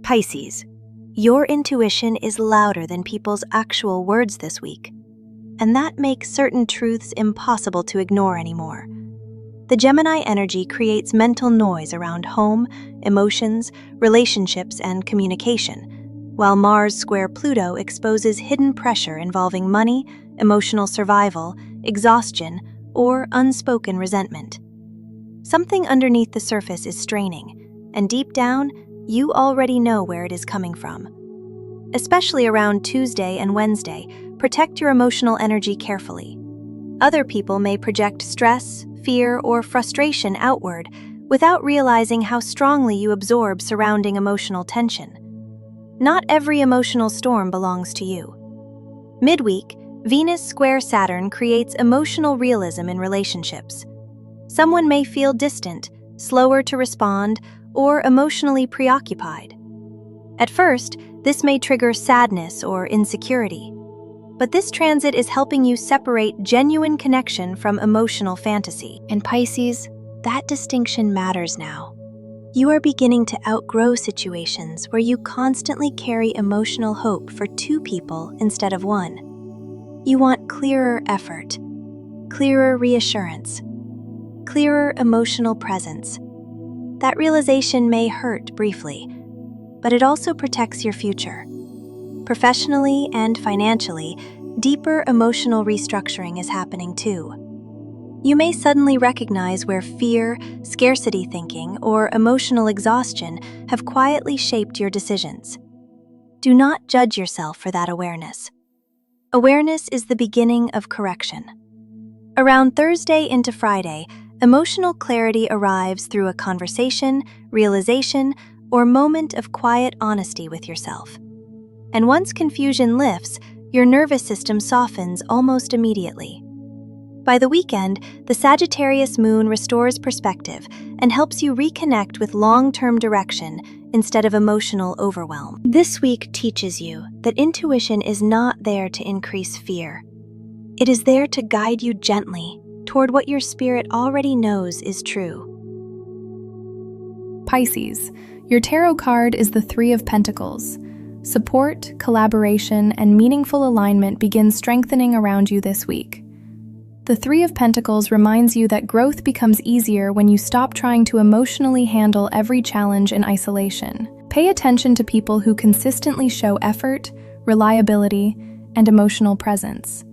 Pisces, your intuition is louder than people's actual words this week, and that makes certain truths impossible to ignore anymore. The Gemini energy creates mental noise around home, emotions, relationships, and communication, while Mars square Pluto exposes hidden pressure involving money, emotional survival, exhaustion, or unspoken resentment. Something underneath the surface is straining, and deep down, you already know where it is coming from. Especially around Tuesday and Wednesday, protect your emotional energy carefully. Other people may project stress, fear, or frustration outward without realizing how strongly you absorb surrounding emotional tension. Not every emotional storm belongs to you. Midweek, Venus square Saturn creates emotional realism in relationships. Someone may feel distant, slower to respond, or emotionally preoccupied. At first, this may trigger sadness or insecurity, but this transit is helping you separate genuine connection from emotional fantasy. In Pisces, that distinction matters now. You are beginning to outgrow situations where you constantly carry emotional hope for two people instead of one. You want clearer effort, clearer reassurance, clearer emotional presence. That realization may hurt briefly, but it also protects your future. Professionally and financially, deeper emotional restructuring is happening too. You may suddenly recognize where fear, scarcity thinking, or emotional exhaustion have quietly shaped your decisions. Do not judge yourself for that awareness. Awareness is the beginning of correction. Around Thursday into Friday, emotional clarity arrives through a conversation, realization, or moment of quiet honesty with yourself. And once confusion lifts, your nervous system softens almost immediately. By the weekend, the Sagittarius moon restores perspective and helps you reconnect with long-term direction instead of emotional overwhelm. This week teaches you that intuition is not there to increase fear. It is there to guide you gently toward what your spirit already knows is true. Pisces, your tarot card is the Three of Pentacles. Support, collaboration, and meaningful alignment begin strengthening around you this week. The Three of Pentacles reminds you that growth becomes easier when you stop trying to emotionally handle every challenge in isolation. Pay attention to people who consistently show effort, reliability, and emotional presence.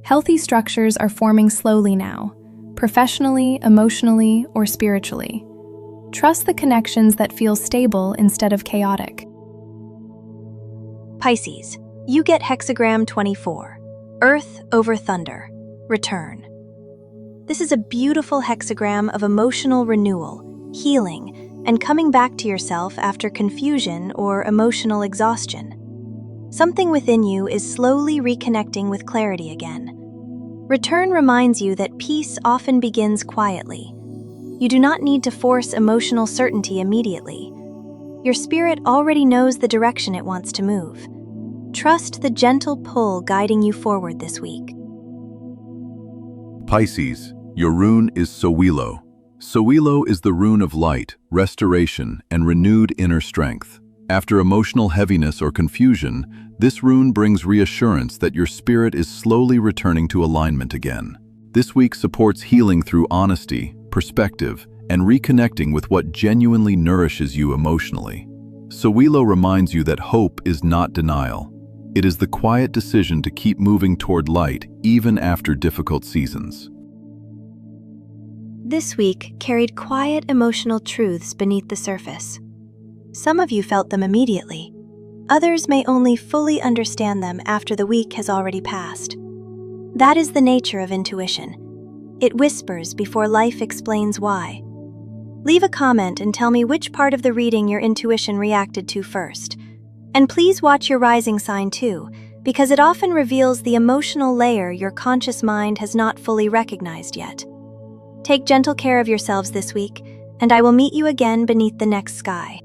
Healthy structures are forming slowly now, professionally, emotionally, or spiritually. Trust the connections that feel stable instead of chaotic. Pisces, you get hexagram 24, Earth over Thunder, Return. This is a beautiful hexagram of emotional renewal, healing, and coming back to yourself after confusion or emotional exhaustion. Something within you is slowly reconnecting with clarity again. Return reminds you that peace often begins quietly. You do not need to force emotional certainty immediately. Your spirit already knows the direction it wants to move. Trust the gentle pull guiding you forward this week. Pisces, your rune is Sowilo. Sowilo is the rune of light, restoration, and renewed inner strength. After emotional heaviness or confusion, this rune brings reassurance that your spirit is slowly returning to alignment again. This week supports healing through honesty, perspective, and reconnecting with what genuinely nourishes you emotionally. Sowilo reminds you that hope is not denial. It is the quiet decision to keep moving toward light even after difficult seasons. This week carried quiet emotional truths beneath the surface. Some of you felt them immediately. Others may only fully understand them after the week has already passed. That is the nature of intuition. It whispers before life explains why. Leave a comment and tell me which part of the reading your intuition reacted to first. And please watch your rising sign too, because it often reveals the emotional layer your conscious mind has not fully recognized yet. Take gentle care of yourselves this week, and I will meet you again beneath the next sky.